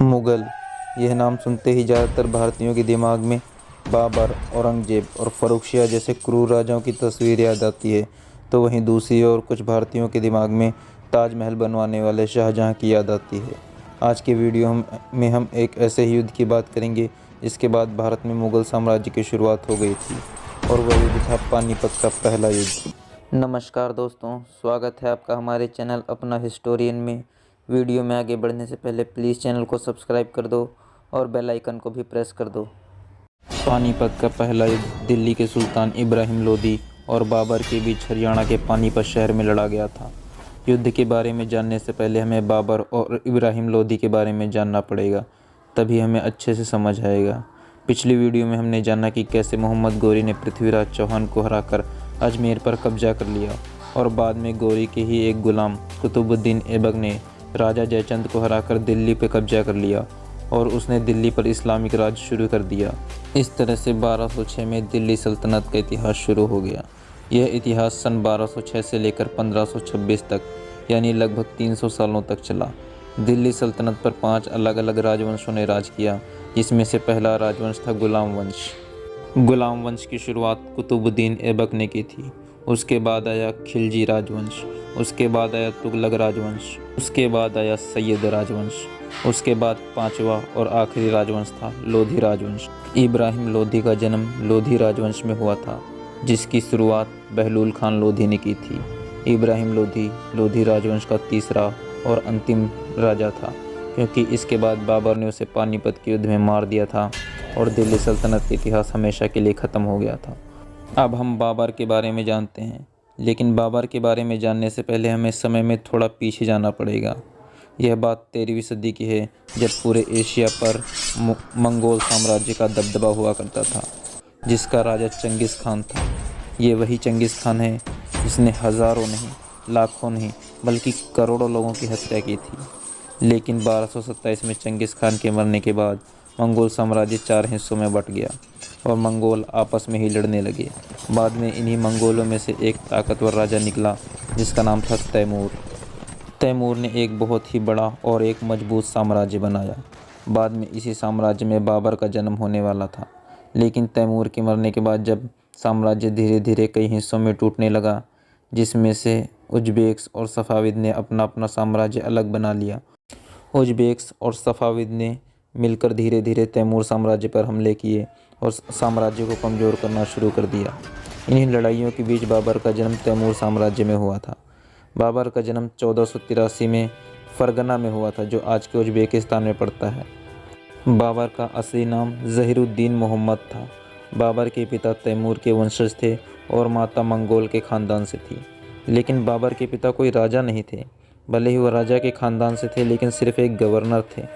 मुग़ल, यह नाम सुनते ही ज़्यादातर भारतीयों के दिमाग में बाबर, औरंगज़ेब और फ़र्रुख शाह जैसे क्रूर राजाओं की तस्वीर याद आती है, तो वहीं दूसरी ओर कुछ भारतीयों के दिमाग में ताजमहल बनवाने वाले शाहजहाँ की याद आती है। आज के वीडियो में हम एक ऐसे ही युद्ध की बात करेंगे जिसके बाद भारत में मुग़ल साम्राज्य की शुरुआत हो गई थी, और वह युद्ध था पानीपत का पहला युद्ध। नमस्कार दोस्तों, स्वागत है आपका हमारे चैनल अपना हिस्टोरियन में। वीडियो में आगे बढ़ने से पहले प्लीज़ चैनल को सब्सक्राइब कर दो और बेल आइकन को भी प्रेस कर दो। पानीपत का पहला युद्ध दिल्ली के सुल्तान इब्राहिम लोदी और बाबर के बीच हरियाणा के पानीपत शहर में लड़ा गया था। युद्ध के बारे में जानने से पहले हमें बाबर और इब्राहिम लोदी के बारे में जानना पड़ेगा, तभी हमें अच्छे से समझ आएगा। पिछली वीडियो में हमने जाना कि कैसे मोहम्मद गोरी ने पृथ्वीराज चौहान को हराकर अजमेर पर कब्जा कर लिया, और बाद में गोरी के ही एक गुलाम कुतुबुद्दीन ऐबक ने राजा जयचंद को हराकर दिल्ली पर कब्जा कर लिया और उसने दिल्ली पर इस्लामिक राज शुरू कर दिया। इस तरह से 1206 में दिल्ली सल्तनत का इतिहास शुरू हो गया। यह इतिहास सन 1206 से लेकर 1526 तक, यानी लगभग 300 सालों तक चला। दिल्ली सल्तनत पर 5 अलग अलग राजवंशों ने राज किया, जिसमें से पहला राजवंश था गुलाम वंश। गुलाम वंश की शुरुआत कुतुबुद्दीन ऐबक ने की थी। उसके बाद आया खिलजी राजवंश, उसके बाद आया तुगलक राजवंश, उसके बाद आया सैयद राजवंश, उसके बाद 5वां और आखिरी राजवंश था लोधी राजवंश। इब्राहिम लोधी का जन्म लोधी राजवंश में हुआ था, जिसकी शुरुआत बहलूल खान लोधी ने की थी। इब्राहिम लोधी लोधी राजवंश का तीसरा और अंतिम राजा था, क्योंकि इसके बाद बाबर ने उसे पानीपत के युद्ध में मार दिया था और दिल्ली सल्तनत का इतिहास हमेशा के लिए ख़त्म हो गया था। अब हम बाबर के बारे में जानते हैं, लेकिन बाबर के बारे में जानने से पहले हमें समय में थोड़ा पीछे जाना पड़ेगा। यह बात 13वीं सदी की है, जब पूरे एशिया पर मंगोल साम्राज्य का दबदबा हुआ करता था, जिसका राजा चंगिस खान था। ये वही चंगिस खान है जिसने हज़ारों नहीं, लाखों नहीं, बल्कि करोड़ों लोगों की हत्या की थी। लेकिन 1227 में चंगिस खान के मरने के बाद मंगोल साम्राज्य 4 हिस्सों में बट गया और मंगोल आपस में ही लड़ने लगे। बाद में इन्हीं मंगोलों में से एक ताकतवर राजा निकला, जिसका नाम था तैमूर। तैमूर ने एक बहुत ही बड़ा और एक मजबूत साम्राज्य बनाया। बाद में इसी साम्राज्य में बाबर का जन्म होने वाला था। लेकिन तैमूर के मरने के बाद जब साम्राज्य धीरे धीरे कई हिस्सों में टूटने लगा, जिसमें से उज़्बेक्स और सफ़ाविद ने अपना अपना साम्राज्य अलग बना लिया। उज़्बेक्स और सफ़ाविद ने मिलकर धीरे धीरे तैमूर साम्राज्य पर हमले किए और साम्राज्य को कमज़ोर करना शुरू कर दिया। इन्हीं लड़ाइयों के बीच बाबर का जन्म तैमूर साम्राज्य में हुआ था। बाबर का जन्म 1483 में फरगना में हुआ था, जो आज के उज़्बेकिस्तान में पड़ता है। बाबर का असली नाम ज़हीरुद्दीन मोहम्मद था। बाबर के पिता तैमूर के वंशज थे और माता मंगोल के ख़ानदान से थी। लेकिन बाबर के पिता कोई राजा नहीं थे। भले ही वह राजा के ख़ानदान से थे, लेकिन सिर्फ एक गवर्नर थे।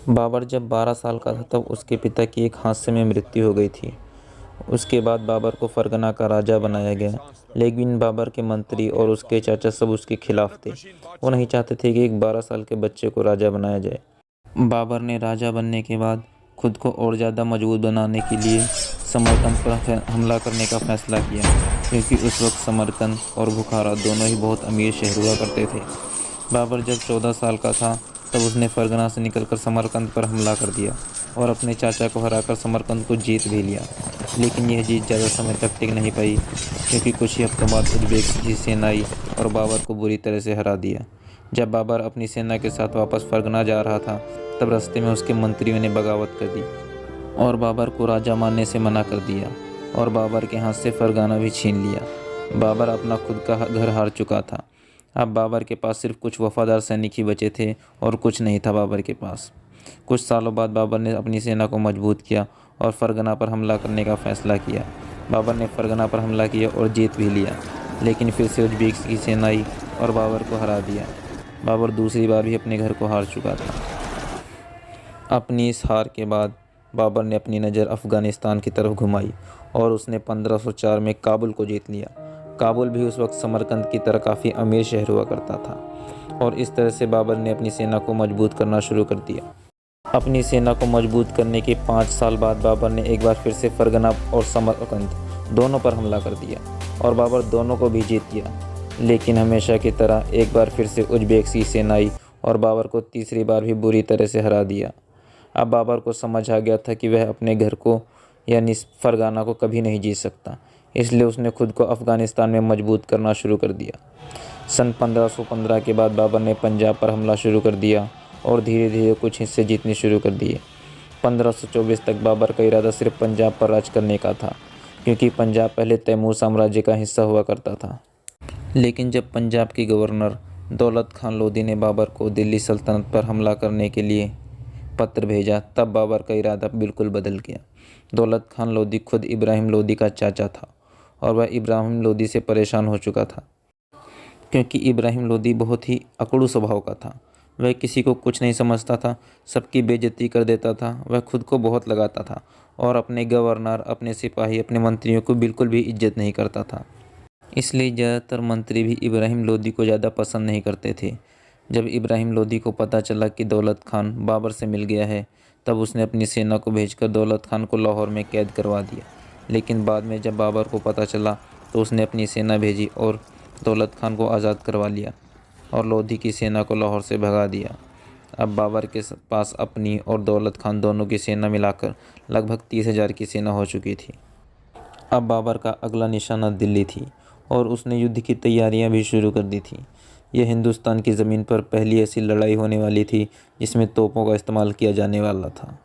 बाबर जब 12 साल का था तब उसके पिता की एक हादसे में मृत्यु हो गई थी। उसके बाद बाबर को फरगना का राजा बनाया गया, लेकिन बाबर के मंत्री और उसके चाचा सब उसके खिलाफ थे। वो नहीं चाहते थे कि एक 12 साल के बच्चे को राजा बनाया जाए। बाबर ने राजा बनने के बाद खुद को और ज़्यादा मजबूत बनाने के लिए समरकंद पर हमला करने का फैसला किया, क्योंकि उस वक्त समरकंद और बुखारा दोनों ही बहुत अमीर शहर हुआ करते थे। बाबर जब 14 साल का था तब उसने फरगना से निकलकर समरकंद पर हमला कर दिया और अपने चाचा को हराकर समरकंद को जीत भी लिया। लेकिन यह जीत ज़्यादा समय तक टिक नहीं पाई, क्योंकि कुछ ही हफ्तों बाद उज़्बेक की सेना आई और बाबर को बुरी तरह से हरा दिया। जब बाबर अपनी सेना के साथ वापस फरगना जा रहा था, तब रास्ते में उसके मंत्रियों ने बगावत कर दी और बाबर को राजा मानने से मना कर दिया, और बाबर के हाथ से फरगना भी छीन लिया। बाबर अपना खुद का घर हार चुका था। अब बाबर के पास सिर्फ कुछ वफादार सैनिक ही बचे थे और कुछ नहीं था बाबर के पास। कुछ सालों बाद बाबर ने अपनी सेना को मजबूत किया और फरगना पर हमला करने का फ़ैसला किया। बाबर ने फरगना पर हमला किया और जीत भी लिया, लेकिन फिर से उज़्बेक्स की सेना आई और बाबर को हरा दिया। बाबर दूसरी बार भी अपने घर को हार चुका था। अपनी इस हार के बाद बाबर ने अपनी नज़र अफ़गानिस्तान की तरफ घुमाई और उसने 1504 में काबुल को जीत लिया। काबुल भी उस वक्त समरकंद की तरह काफ़ी अमीर शहर हुआ करता था, और इस तरह से बाबर ने अपनी सेना को मजबूत करना शुरू कर दिया। अपनी सेना को मजबूत करने के 5 साल बाद बाबर ने एक बार फिर से फरगना और समरकंद दोनों पर हमला कर दिया और बाबर दोनों को भी जीत लिया। लेकिन हमेशा की तरह एक बार फिर से उज़्बेक की सेना आई और बाबर को तीसरी बार भी बुरी तरह से हरा दिया। अब बाबर को समझ आ गया था कि वह अपने घर को यानी फरगाना को कभी नहीं जीत सकता, इसलिए उसने खुद को अफ़गानिस्तान में मजबूत करना शुरू कर दिया। सन 1515 के बाद बाबर ने पंजाब पर हमला शुरू कर दिया और धीरे धीरे कुछ हिस्से जीतने शुरू कर दिए। 1524 तक बाबर का इरादा सिर्फ पंजाब पर राज करने का था, क्योंकि पंजाब पहले तैमूर साम्राज्य का हिस्सा हुआ करता था। लेकिन जब पंजाब के गवर्नर दौलत खान लोधी ने बाबर को दिल्ली सल्तनत पर हमला करने के लिए पत्र भेजा, तब बाबर का इरादा बिल्कुल बदल गया। दौलत खान लोधी खुद इब्राहिम लोधी का चाचा था और वह इब्राहिम लोधी से परेशान हो चुका था, क्योंकि इब्राहिम लोधी बहुत ही अकड़ू स्वभाव का था। वह किसी को कुछ नहीं समझता था, सबकी बेइज्जती कर देता था। वह खुद को बहुत लगाता था और अपने गवर्नर, अपने सिपाही, अपने मंत्रियों को बिल्कुल भी इज्जत नहीं करता था। इसलिए ज़्यादातर मंत्री भी इब्राहिम लोधी को ज़्यादा पसंद नहीं करते थे। जब इब्राहिम लोधी को पता चला कि दौलत खान बाबर से मिल गया है, तब उसने अपनी सेना को भेजकर दौलत खान को लाहौर में कैद करवा दिया। लेकिन बाद में जब बाबर को पता चला तो उसने अपनी सेना भेजी और दौलत खान को आज़ाद करवा लिया और लोधी की सेना को लाहौर से भगा दिया। अब बाबर के पास अपनी और दौलत खान दोनों की सेना मिलाकर लगभग 30,000 की सेना हो चुकी थी। अब बाबर का अगला निशाना दिल्ली थी और उसने युद्ध की तैयारियां भी शुरू कर दी थी। यह हिंदुस्तान की ज़मीन पर पहली ऐसी लड़ाई होने वाली थी जिसमें तोपों का इस्तेमाल किया जाने वाला था।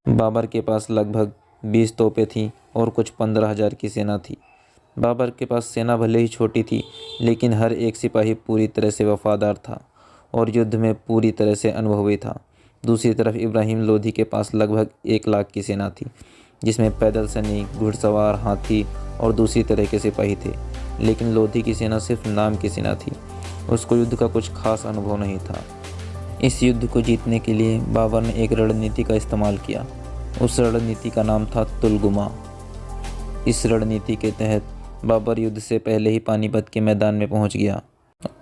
बाबर के पास लगभग 20 तोपें थीं और कुछ 15,000 की सेना थी। बाबर के पास सेना भले ही छोटी थी, लेकिन हर एक सिपाही पूरी तरह से वफादार था और युद्ध में पूरी तरह से अनुभवी था। दूसरी तरफ इब्राहिम लोधी के पास लगभग 1 लाख की सेना थी, जिसमें पैदल सैनिक, घुड़सवार, हाथी और दूसरी तरह के सिपाही थे। लेकिन लोधी की सेना सिर्फ नाम की सेना थी, उसको युद्ध का कुछ खास अनुभव नहीं था। इस युद्ध को जीतने के लिए बाबर ने एक रणनीति का इस्तेमाल किया। उस रणनीति का नाम था तुलगुमा। इस रणनीति के तहत बाबर युद्ध से पहले ही पानीपत के मैदान में पहुंच गया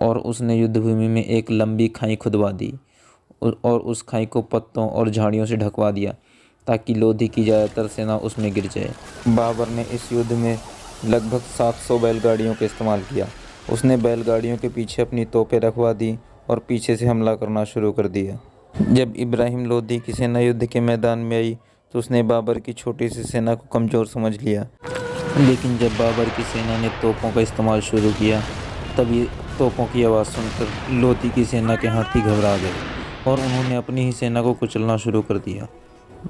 और उसने युद्धभूमि में एक लंबी खाई खुदवा दी और उस खाई को पत्तों और झाड़ियों से ढकवा दिया ताकि लोधी की ज़्यादातर सेना उसमें गिर जाए। बाबर ने इस युद्ध में लगभग 700 बैलगाड़ियों का इस्तेमाल किया। उसने बैलगाड़ियों के पीछे अपनी तोपें रखवा दी और पीछे से हमला करना शुरू कर दिया। जब इब्राहिम लोधी की सेना युद्ध के मैदान में आई तो उसने बाबर की छोटी सी सेना को कमज़ोर समझ लिया। लेकिन जब बाबर की सेना ने तोपों का इस्तेमाल शुरू किया, तब ये तोपों की आवाज़ सुनकर लोधी की सेना के हाथी घबरा गए और उन्होंने अपनी ही सेना को कुचलना शुरू कर दिया।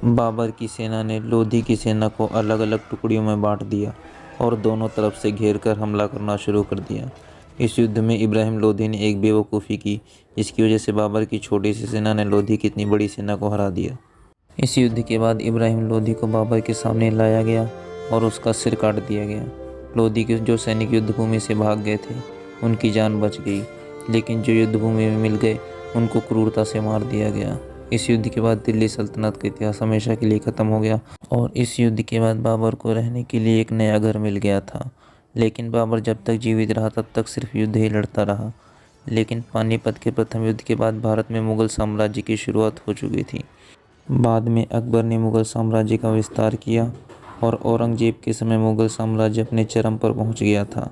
बाबर की सेना ने लोधी की सेना को अलग अलग टुकड़ियों में बांट दिया और दोनों तरफ से घेर कर हमला करना शुरू कर दिया। इस युद्ध में इब्राहिम लोधी ने एक बेवकूफ़ी की, जिसकी वजह से बाबर की छोटी सी सेना ने लोधी की इतनी बड़ी सेना को हरा दिया। इस युद्ध के बाद इब्राहिम लोधी को बाबर के सामने लाया गया और उसका सिर काट दिया गया। लोधी के जो सैनिक युद्धभूमि से भाग गए थे उनकी जान बच गई, लेकिन जो युद्धभूमि में मिल गए उनको क्रूरता से मार दिया गया। इस युद्ध के बाद दिल्ली सल्तनत का इतिहास हमेशा के लिए ख़त्म हो गया और इस युद्ध के बाद बाबर को रहने के लिए एक नया घर मिल गया था। लेकिन बाबर जब तक जीवित रहा तब तक सिर्फ युद्ध ही लड़ता रहा। लेकिन पानीपत के प्रथम युद्ध के बाद भारत में मुग़ल साम्राज्य की शुरुआत हो चुकी थी। बाद में अकबर ने मुग़ल साम्राज्य का विस्तार किया और औरंगजेब के समय मुग़ल साम्राज्य अपने चरम पर पहुंच गया था।